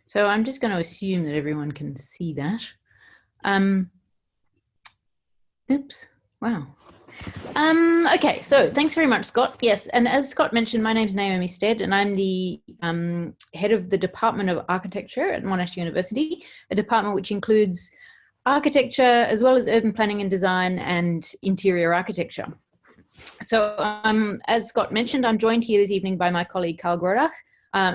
So I'm just going to assume that everyone can see that. Oops. Wow. Okay, so thanks very much, Scott. Yes, and as Scott mentioned, my name's Naomi Stead, and I'm the head of the Department of Architecture at Monash University, a department which includes architecture as well as urban planning and design and interior architecture. So as Scott mentioned, I'm joined here this evening by my colleague Carl Grodach,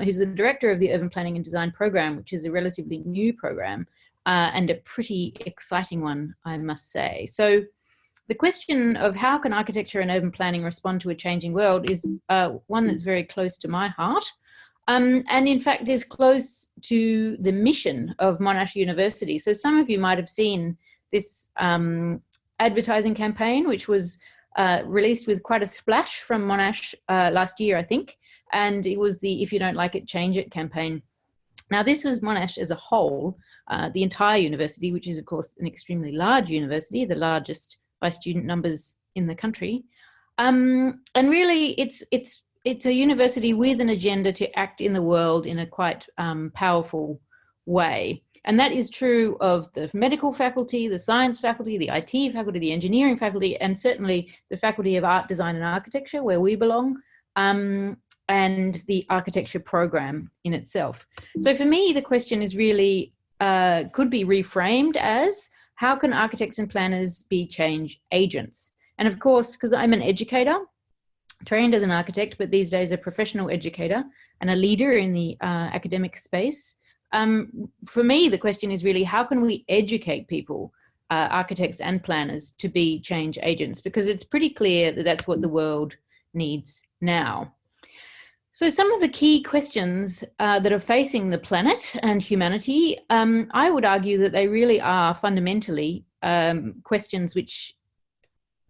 who's the director of the Urban Planning and Design program, which is a relatively new program and a pretty exciting one, I must say. So the question of how can architecture and urban planning respond to a changing world is one that's very close to my heart, and in fact is close to the mission of Monash University. So some of you might have seen this advertising campaign, which was released with quite a splash from Monash last year, I think, and it was the "If you don't like it, change it" campaign. Now, this was Monash as a whole, the entire university, which is, of course, an extremely large university, the largest by student numbers in the country. And really, it's a university with an agenda to act in the world in a quite powerful way. And that is true of the medical faculty, the science faculty, the IT faculty, the engineering faculty, and certainly the Faculty of Art, Design and Architecture, where we belong, and the architecture program in itself. So for me, the question is really, could be reframed as, how can architects and planners be change agents? And of course, because I'm an educator, trained as an architect, but these days a professional educator and a leader in the academic space, for me, the question is really, how can we educate people, architects and planners, to be change agents? Because it's pretty clear that that's what the world needs now. So some of the key questions that are facing the planet and humanity, I would argue that they really are fundamentally questions which,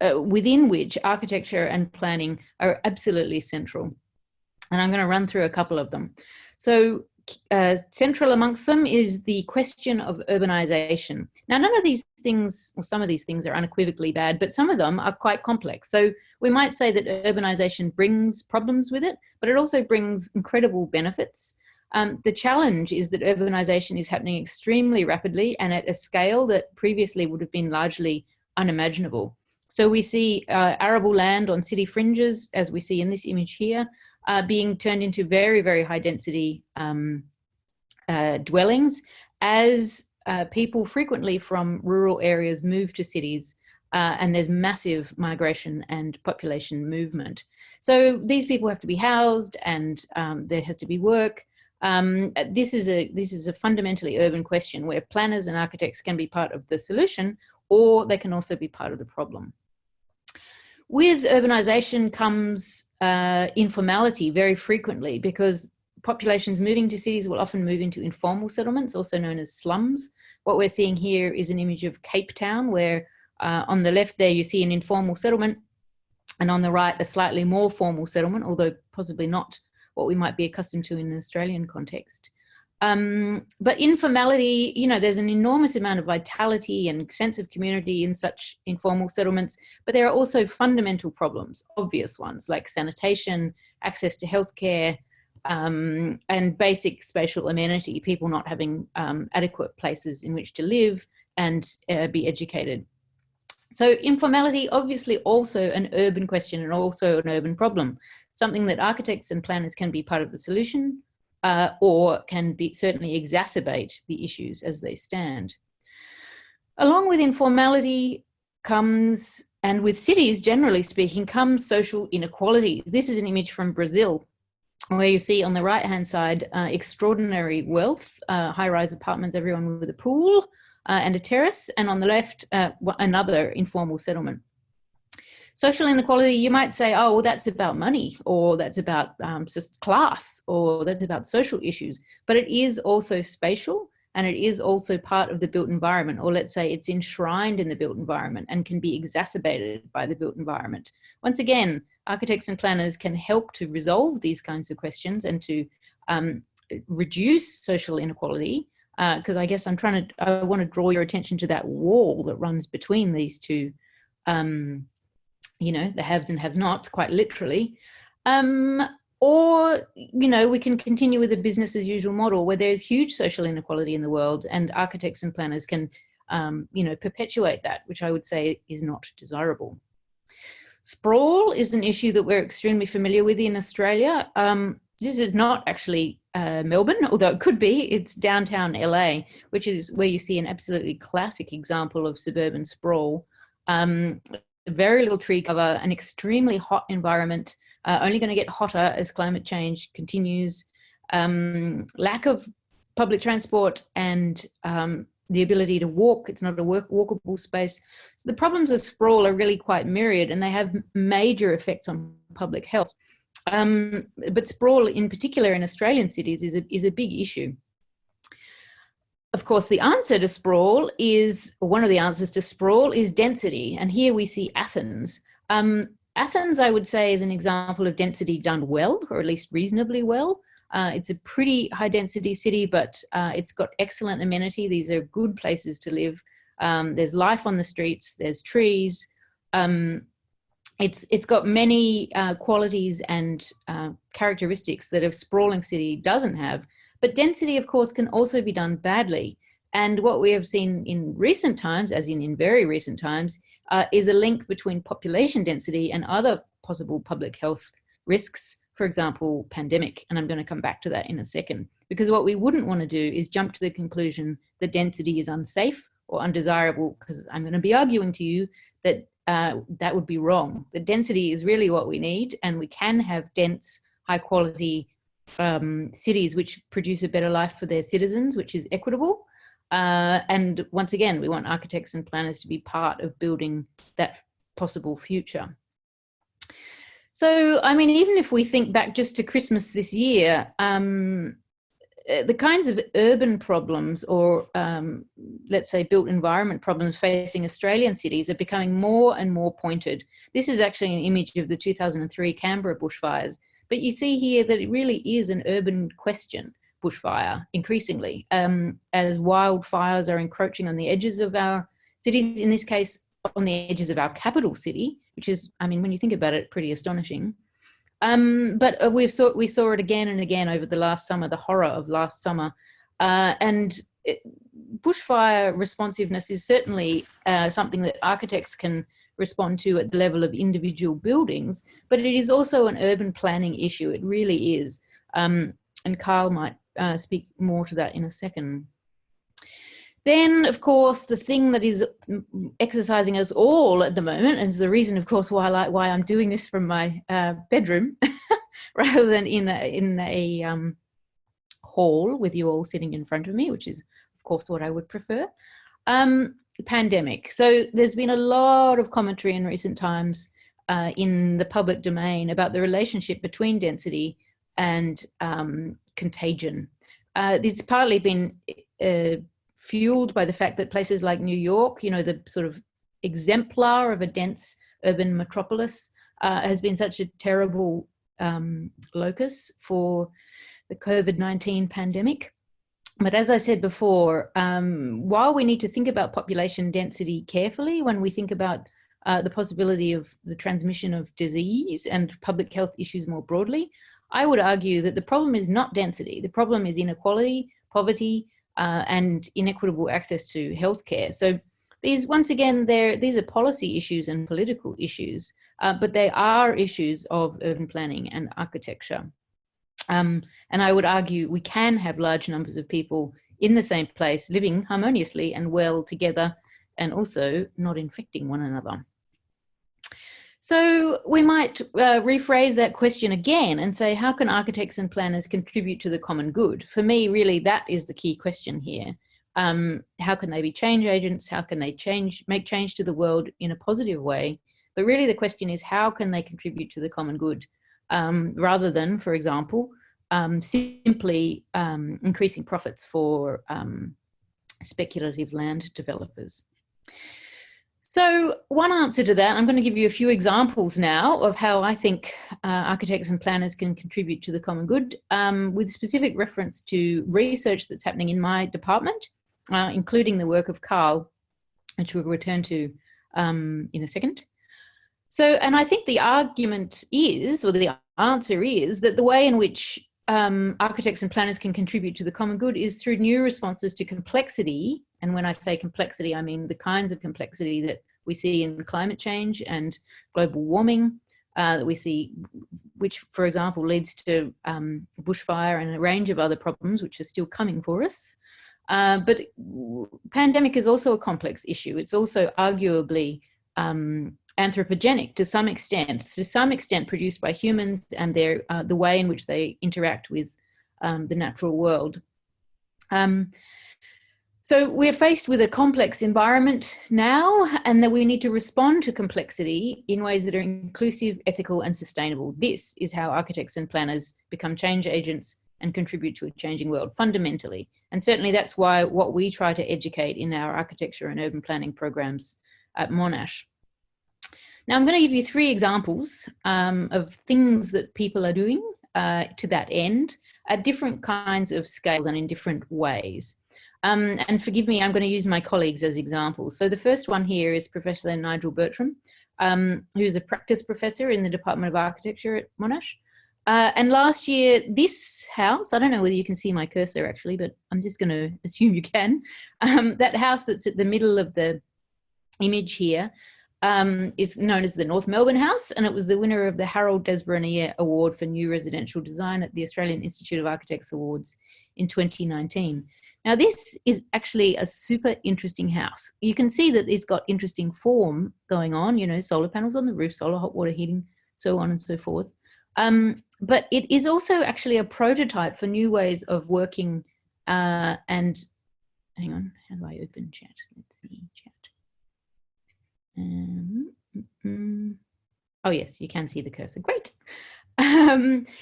within which architecture and planning are absolutely central. And I'm going to run through a couple of them. So central amongst them is the question of urbanization. Now, none of these things, or some of these things, are unequivocally bad, but some of them are quite complex. So we might say that urbanization brings problems with it, but it also brings incredible benefits. The challenge is that urbanization is happening extremely rapidly and at a scale that previously would have been largely unimaginable. So we see arable land on city fringes, as we see in this image here, being turned into very, very high density dwellings as people frequently from rural areas move to cities, and there's massive migration and population movement. So these people have to be housed, and there has to be work. This is a fundamentally urban question where planners and architects can be part of the solution, or they can also be part of the problem. With urbanization comes informality very frequently, because populations moving to cities will often move into informal settlements, also known as slums. What we're seeing here is an image of Cape Town, where on the left there you see an informal settlement, and on the right a slightly more formal settlement, although possibly not what we might be accustomed to in an Australian context. But informality, you know, there's an enormous amount of vitality and sense of community in such informal settlements, but there are also fundamental problems, obvious ones like sanitation, access to healthcare, and basic spatial amenity, people not having adequate places in which to live and be educated. So informality, obviously also an urban question and also an urban problem, something that architects and planners can be part of the solution, or can certainly exacerbate the issues as they stand. Along with informality comes, and with cities generally speaking, comes social inequality. This is an image from Brazil, where you see on the right-hand side extraordinary wealth, high-rise apartments, everyone with a pool and a terrace, and on the left, another informal settlement. Social inequality, you might say, oh, well, that's about money, or that's about just class, or that's about social issues. But it is also spatial, and it is also part of the built environment, or let's say it's enshrined in the built environment and can be exacerbated by the built environment. Once again, architects and planners can help to resolve these kinds of questions and to reduce social inequality, because I guess I want to draw your attention to that wall that runs between these two, you know, the haves and have-nots, quite literally. Or, you know, we can continue with a business as usual model where there's huge social inequality in the world, and architects and planners can, you know, perpetuate that, which I would say is not desirable. Sprawl is an issue that we're extremely familiar with in Australia. This is not actually Melbourne, although it could be. It's downtown LA, which is where you see an absolutely classic example of suburban sprawl. Very little tree cover, an extremely hot environment, only going to get hotter as climate change continues, lack of public transport, and the ability to walk. It's not a walkable space. So the problems of sprawl are really quite myriad, and they have major effects on public health. But sprawl in particular in Australian cities is a big issue. Of course, the answer to sprawl is, or one of the answers to sprawl is density. And here we see Athens. Athens, I would say, is an example of density done well, or at least reasonably well. It's a pretty high density city, but it's got excellent amenity. These are good places to live. There's life on the streets, there's trees. It's got many qualities and characteristics that a sprawling city doesn't have. But density, of course, can also be done badly. And what we have seen in recent times, as in very recent times, is a link between population density and other possible public health risks, for example, pandemic. And I'm going to come back to that in a second, because what we wouldn't want to do is jump to the conclusion that density is unsafe or undesirable, because I'm going to be arguing to you that that would be wrong. The density is really what we need, and we can have dense, high quality cities which produce a better life for their citizens, which is equitable. And once again, we want architects and planners to be part of building that possible future. So, I mean, even if we think back just to Christmas this year, the kinds of urban problems or, let's say, built environment problems facing Australian cities are becoming more and more pointed. This is actually an image of the 2003 Canberra bushfires. But you see here that it really is an urban question, bushfire, increasingly, as wildfires are encroaching on the edges of our cities, in this case, on the edges of our capital city, which is, I mean, when you think about it, pretty astonishing. But we saw it again and again over the last summer, the horror of last summer. Bushfire responsiveness is certainly something that architects can respond to at the level of individual buildings, but it is also an urban planning issue. It really is. And Carl might speak more to that in a second. Then, of course, the thing that is exercising us all at the moment, and is the reason, of course, why I'm doing this from my bedroom rather than in a hall with you all sitting in front of me, which is, of course, what I would prefer. Pandemic. So there's been a lot of commentary in recent times in the public domain about the relationship between density and contagion. This has partly been fueled by the fact that places like New York, you know, the sort of exemplar of a dense urban metropolis, has been such a terrible locus for the COVID-19 pandemic. But as I said before, while we need to think about population density carefully when we think about the possibility of the transmission of disease and public health issues more broadly, I would argue that the problem is not density. The problem is inequality, poverty, and inequitable access to healthcare. So these, once again, these are policy issues and political issues, but they are issues of urban planning and architecture. And I would argue we can have large numbers of people in the same place living harmoniously and well together, and also not infecting one another. So we might rephrase that question again and say, how can architects and planners contribute to the common good? For me, really, that is the key question here. How can they be change agents? How can they make change to the world in a positive way? But really the question is, how can they contribute to the common good? Rather than, for example, simply increasing profits for speculative land developers. So one answer to that, I'm going to give you a few examples now of how I think architects and planners can contribute to the common good, with specific reference to research that's happening in my department, including the work of Carl, which we'll return to in a second. So, and I think the argument is, or the answer is that the way in which architects and planners can contribute to the common good is through new responses to complexity. And when I say complexity, I mean the kinds of complexity that we see in climate change and global warming, that we see, which, for example, leads to bushfire and a range of other problems which are still coming for us. But pandemic is also a complex issue. It's also arguably anthropogenic to some extent produced by humans and their the way in which they interact with the natural world. So we're faced with a complex environment now, and that we need to respond to complexity in ways that are inclusive, ethical, and sustainable. This is how architects and planners become change agents and contribute to a changing world fundamentally. And certainly that's why what we try to educate in our architecture and urban planning programs at Monash. Now I'm going to give you 3 examples of things that people are doing to that end at different kinds of scales and in different ways. And forgive me, I'm going to use my colleagues as examples. So the first one here is Professor Nigel Bertram, who's a practice professor in the Department of Architecture at Monash. And last year, this house, I don't know whether you can see my cursor actually, but I'm just going to assume you can. That house that's at the middle of the image here is known as the North Melbourne House, and it was the winner of the Harold Desborough Award for New Residential Design at the Australian Institute of Architects Awards in 2019. Now, this is actually a super interesting house. You can see that it's got interesting form going on, you know, solar panels on the roof, solar hot water heating, so on and so forth. But it is also actually a prototype for new ways of working. And hang on, how do I open chat? Let's see, chat. Oh yes, you can see the cursor. Great.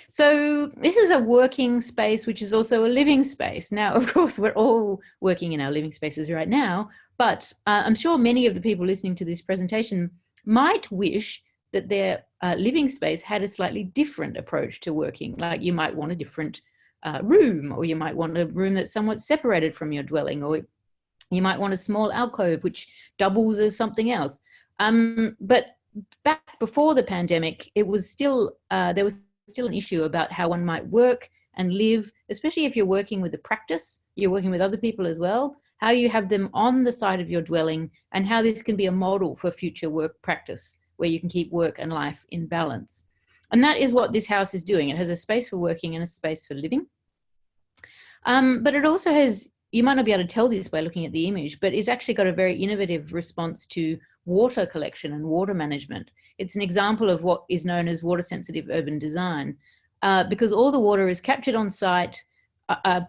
So this is a working space, which is also a living space. Now, of course, we're all working in our living spaces right now, but I'm sure many of the people listening to this presentation might wish that their living space had a slightly different approach to working. Like you might want a different room, or you might want a room that's somewhat separated from your dwelling, or you might want a small alcove which doubles as something else. But back before the pandemic, it was still there was still an issue about how one might work and live, especially if you're working with a practice, you're working with other people as well, how you have them on the side of your dwelling, and how this can be a model for future work practice where you can keep work and life in balance. And that is what this house is doing. It has a space for working and a space for living. But it also has, you might not be able to tell this by looking at the image, but it's actually got a very innovative response to water collection and water management. It's an example of what is known as water sensitive urban design, because all the water is captured on site,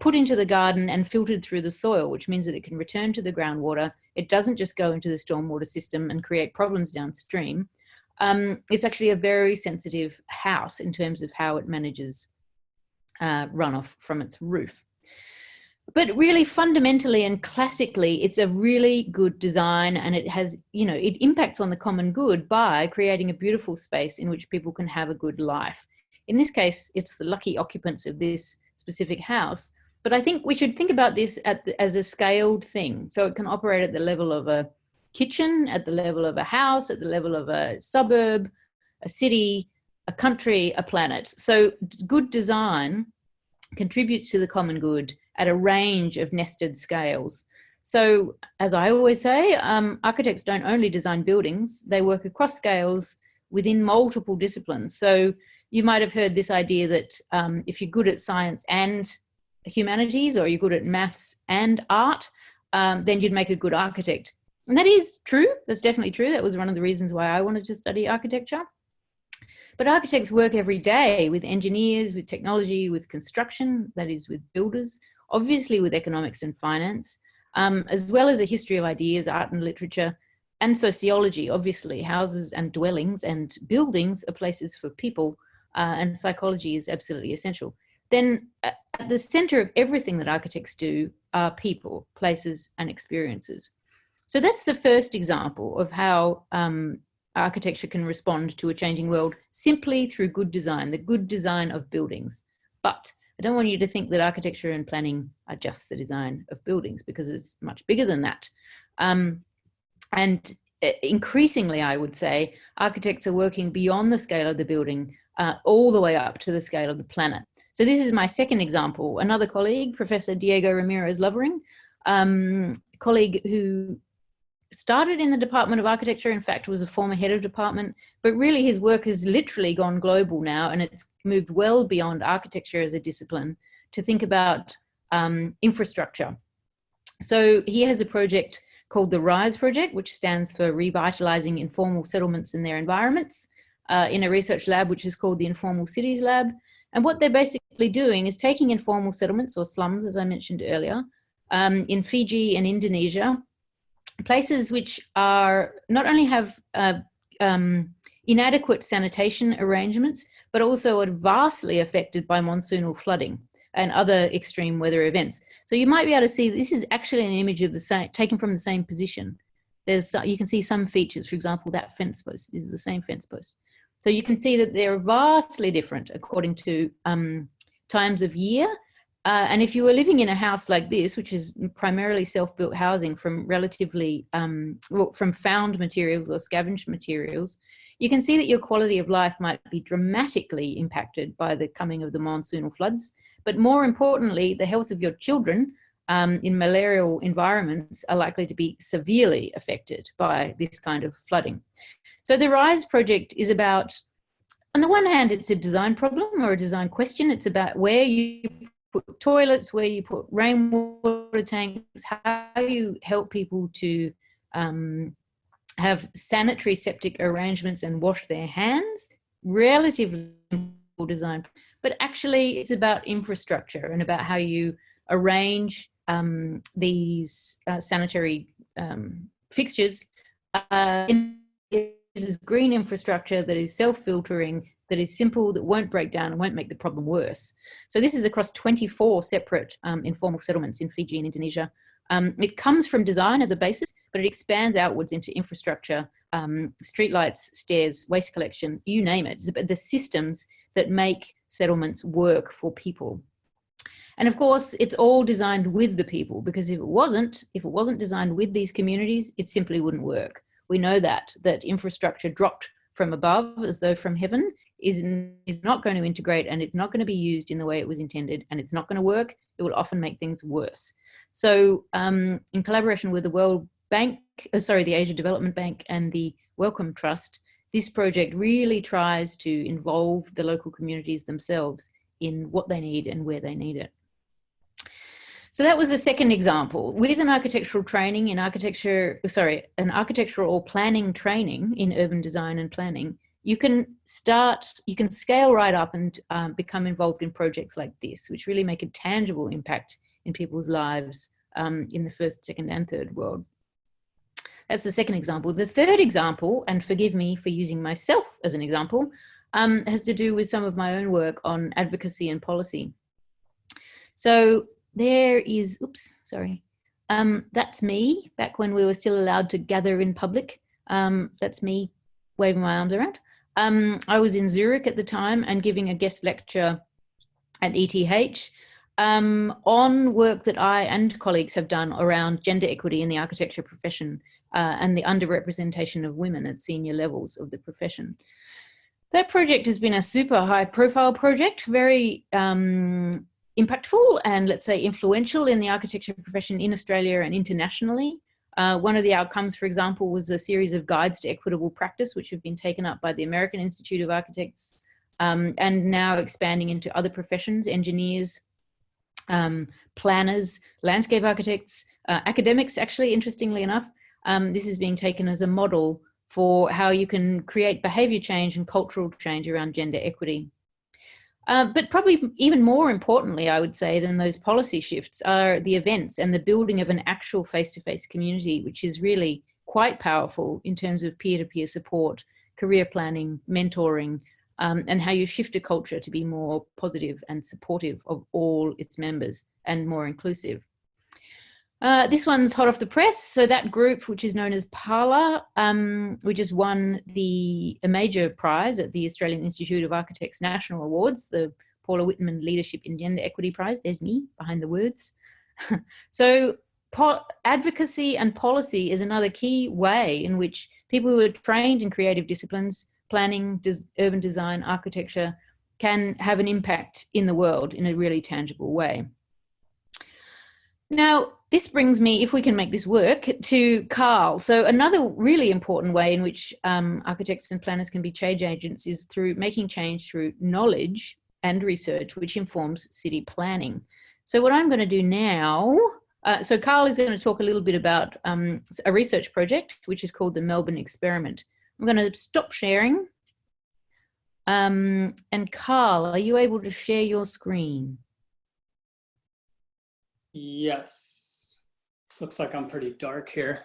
put into the garden and filtered through the soil, which means that it can return to the groundwater. It doesn't just go into the stormwater system and create problems downstream. It's actually a very sensitive house in terms of how it manages runoff from its roof. But really fundamentally and classically, it's a really good design, and it has, you know, it impacts on the common good by creating a beautiful space in which people can have a good life. In this case, it's the lucky occupants of this specific house. But I think we should think about this as a scaled thing. So it can operate at the level of a kitchen, at the level of a house, at the level of a suburb, a city, a country, a planet. So good design contributes to the common good at a range of nested scales. So as I always say, architects don't only design buildings, they work across scales within multiple disciplines. So you might have heard this idea that if you're good at science and humanities, or you're good at maths and art, then you'd make a good architect. And that is true, that's definitely true. That was one of the reasons why I wanted to study architecture. But architects work every day with engineers, with technology, with construction, that is with builders, obviously with economics and finance, as well as a history of ideas, art and literature, and sociology. Obviously, houses and dwellings and buildings are places for people, and psychology is absolutely essential. Then at the center of everything that architects do are people, places, and experiences. So that's the first example of how architecture can respond to a changing world simply through good design, the good design of buildings. But I don't want you to think that architecture and planning are just the design of buildings, because it's much bigger than that. And increasingly, I would say, architects are working beyond the scale of the building all the way up to the scale of the planet. So this is my second example. Another colleague, Professor Diego Ramirez Lovering, colleague who started in the Department of Architecture, in fact was a former head of department, but really his work has literally gone global now, and it's moved well beyond architecture as a discipline to think about infrastructure. So he has a project called the RISE project, which stands for Revitalizing Informal Settlements and Their Environments, in a research lab which is called the Informal Cities Lab. And what they're basically doing is taking informal settlements, or slums, as I mentioned earlier, in Fiji and Indonesia, places which are not only have inadequate sanitation arrangements, but also are vastly affected by monsoonal flooding and other extreme weather events. So you might be able to see this is actually an image of the same, taken from the same position. You can see some features. For example, that fence post is the same fence post. So you can see that they're vastly different according to times of year. And if you were living in a house like this, which is primarily self-built housing from relatively, from found materials or scavenged materials, you can see that your quality of life might be dramatically impacted by the coming of the monsoonal floods. But more importantly, the health of your children in malarial environments are likely to be severely affected by this kind of flooding. So the RISE project is about, on the one hand, it's a design problem or a design question. It's about where you put toilets, where you put rainwater tanks, how you help people to have sanitary septic arrangements and wash their hands. Relatively simple design, but actually it's about infrastructure and about how you arrange these sanitary fixtures in uses green infrastructure that is self-filtering, that is simple, that won't break down and won't make the problem worse. So this is across 24 separate informal settlements in Fiji and Indonesia. It comes from design as a basis, but it expands outwards into infrastructure, streetlights, stairs, waste collection, you name it. It's the systems that make settlements work for people. And of course, it's all designed with the people, because if it wasn't designed with these communities, it simply wouldn't work. We know that infrastructure dropped from above as though from heaven is not going to integrate, and it's not going to be used in the way it was intended, and it's not going to work. It will often make things worse. So in collaboration with the World Bank, the Asia Development Bank and the Wellcome Trust, this project really tries to involve the local communities themselves in what they need and where they need it. So that was the second example. With an architectural training in an architectural or planning training in urban design and planning, you can scale right up and become involved in projects like this, which really make a tangible impact in people's lives in the first, second, and third world. That's the second example. The third example, and forgive me for using myself as an example, has to do with some of my own work on advocacy and policy. So there is, that's me back when we were still allowed to gather in public. That's me waving my arms around. I was in Zurich at the time and giving a guest lecture at ETH on work that I and colleagues have done around gender equity in the architecture profession and the underrepresentation of women at senior levels of the profession. That project has been a super high profile project, very impactful and, let's say, influential in the architecture profession in Australia and internationally. One of the outcomes, for example, was a series of guides to equitable practice, which have been taken up by the American Institute of Architects and now expanding into other professions, engineers, planners, landscape architects, academics, actually, interestingly enough. This is being taken as a model for how you can create behaviour change and cultural change around gender equity. But probably even more importantly, I would say, than those policy shifts are the events and the building of an actual face-to-face community, which is really quite powerful in terms of peer-to-peer support, career planning, mentoring, and how you shift a culture to be more positive and supportive of all its members and more inclusive. This one's hot off the press. So that group, which is known as PALA, we just won a major prize at the Australian Institute of Architects National Awards, the Paula Whitman Leadership in Gender Equity Prize. There's me behind the words. So advocacy and policy is another key way in which people who are trained in creative disciplines, planning, urban design, architecture can have an impact in the world in a really tangible way. Now, this brings me, if we can make this work, to Carl. So another really important way in which architects and planners can be change agents is through making change through knowledge and research, which informs city planning. So what I'm going to do now, so Carl is going to talk a little bit about a research project, which is called the Melbourne Experiment. I'm going to stop sharing. And Carl, are you able to share your screen? Yes. Looks like I'm pretty dark here.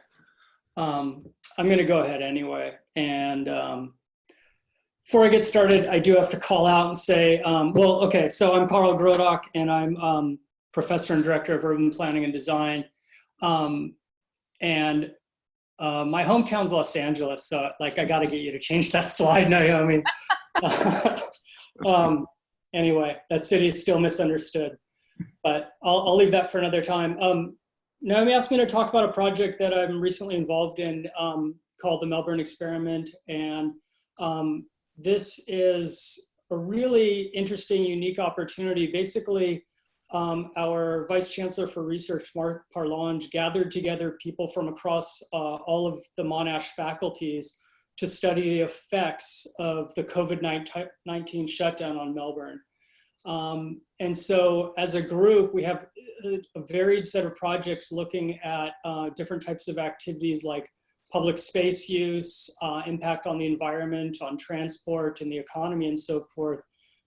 I'm going to go ahead anyway. And before I get started, I do have to call out and say, well, okay, so I'm Carl Grodock, and I'm professor and director of urban planning and design. My hometown's Los Angeles, so like I got to get you to change that slide, Naomi. Anyway, that city is still misunderstood, but I'll leave that for another time. Naomi asked me to talk about a project that I'm recently involved in called the Melbourne Experiment. And this is a really interesting, unique opportunity. Basically, our Vice Chancellor for Research, Mark Parlange, gathered together people from across all of the Monash faculties to study the effects of the COVID-19 shutdown on Melbourne. And so as a group, we have a varied set of projects looking at different types of activities like public space use, impact on the environment, on transport and the economy and so forth.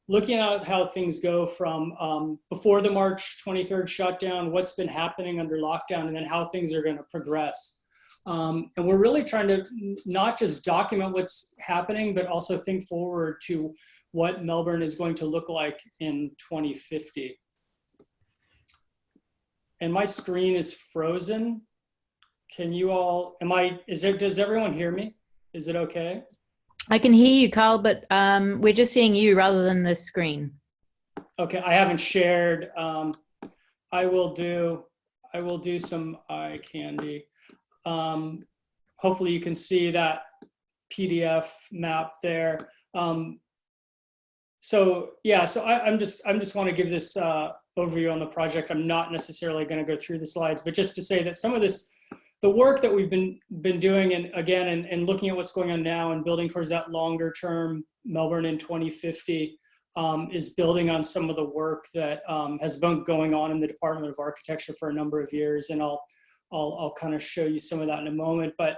Looking at how things go from before the March 23rd shutdown, what's been happening under lockdown, and then how things are going to progress. And we're really trying to not just document what's happening, but also think forward to what Melbourne is going to look like in 2050. And my screen is frozen. Can you all, does everyone hear me? Is it okay? I can hear you, Carl, but we're just seeing you rather than the screen. Okay, I haven't shared. I will do some eye candy. Hopefully you can see that PDF map there. So yeah, so I just want to give this overview on the project. I'm not necessarily going to go through the slides, but just to say that some of this, the work that we've been doing, and again, and looking at what's going on now and building towards that longer term Melbourne in 2050, is building on some of the work that has been going on in the Department of Architecture for a number of years, and I'll kind of show you some of that in a moment. But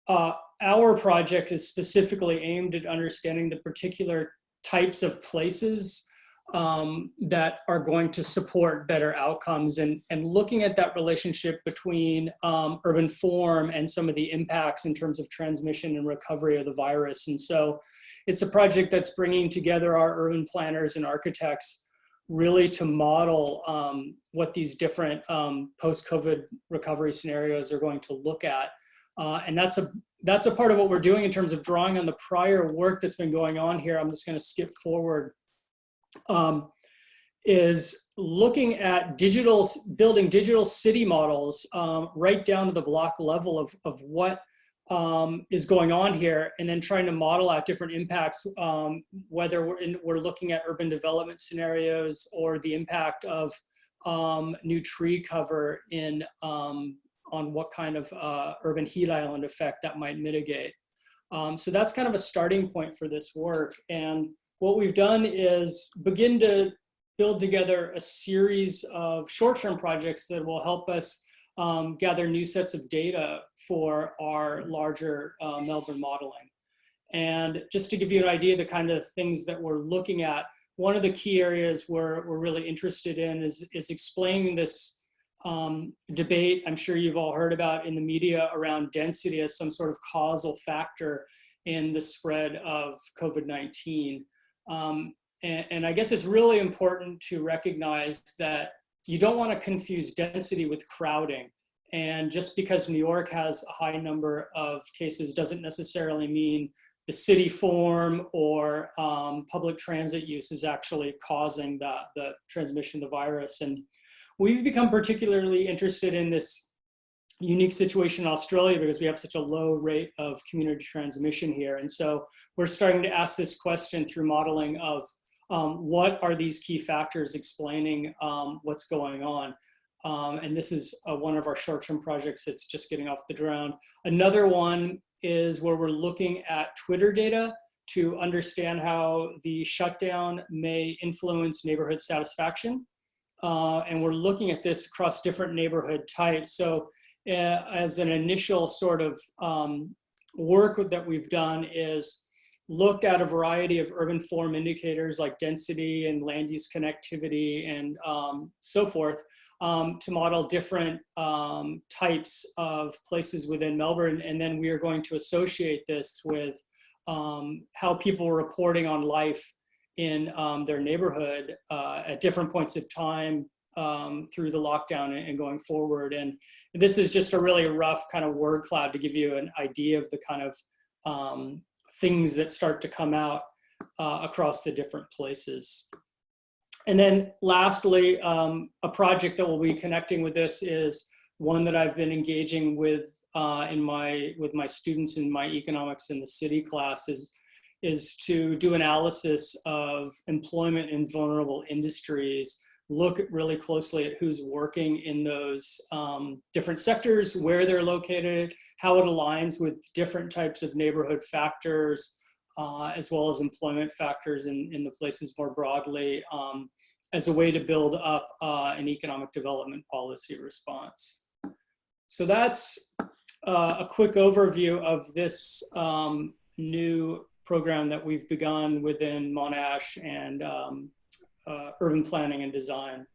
our project is specifically aimed at understanding the particular types of places that are going to support better outcomes, and looking at that relationship between urban form and some of the impacts in terms of transmission and recovery of the virus. And so it's a project that's bringing together our urban planners and architects really to model what these different post-COVID recovery scenarios are going to look at. And that's a part of what we're doing in terms of drawing on the prior work that's been going on here. I'm just going to skip forward. Is looking at building digital city models right down to the block level of what is going on here, and then trying to model out different impacts, whether we're looking at urban development scenarios or the impact of new tree cover on what kind of urban heat island effect that might mitigate. So that's kind of a starting point for this work. And what we've done is begin to build together a series of short-term projects that will help us gather new sets of data for our larger Melbourne modeling. And just to give you an idea of the kind of things that we're looking at, one of the key areas we're really interested in is explaining this debate I'm sure you've all heard about in the media around density as some sort of causal factor in the spread of COVID-19. And I guess it's really important to recognize that you don't want to confuse density with crowding. And just because New York has a high number of cases doesn't necessarily mean the city form or public transit use is actually causing the transmission of the virus. And we've become particularly interested in this unique situation in Australia because we have such a low rate of community transmission here. And so we're starting to ask this question through modeling of what are these key factors explaining what's going on. And this is one of our short-term projects that's just getting off the ground. Another one is where we're looking at Twitter data to understand how the shutdown may influence neighborhood satisfaction. And we're looking at this across different neighborhood types. So as an initial sort of work that we've done is looked at a variety of urban form indicators like density and land use connectivity and so forth to model different types of places within Melbourne. And then we are going to associate this with how people are reporting on life in their neighborhood at different points of time through the lockdown and going forward. And this is just a really rough kind of word cloud to give you an idea of the kind of things that start to come out across the different places. And then lastly, a project that will be connecting with this is one that I've been engaging with with my students in my economics in the city class is to do analysis of employment in vulnerable industries, look really closely at who's working in those different sectors, where they're located, how it aligns with different types of neighborhood factors, as well as employment factors in the places more broadly, as a way to build up an economic development policy response. So that's a quick overview of this new program that we've begun within Monash and urban planning and design.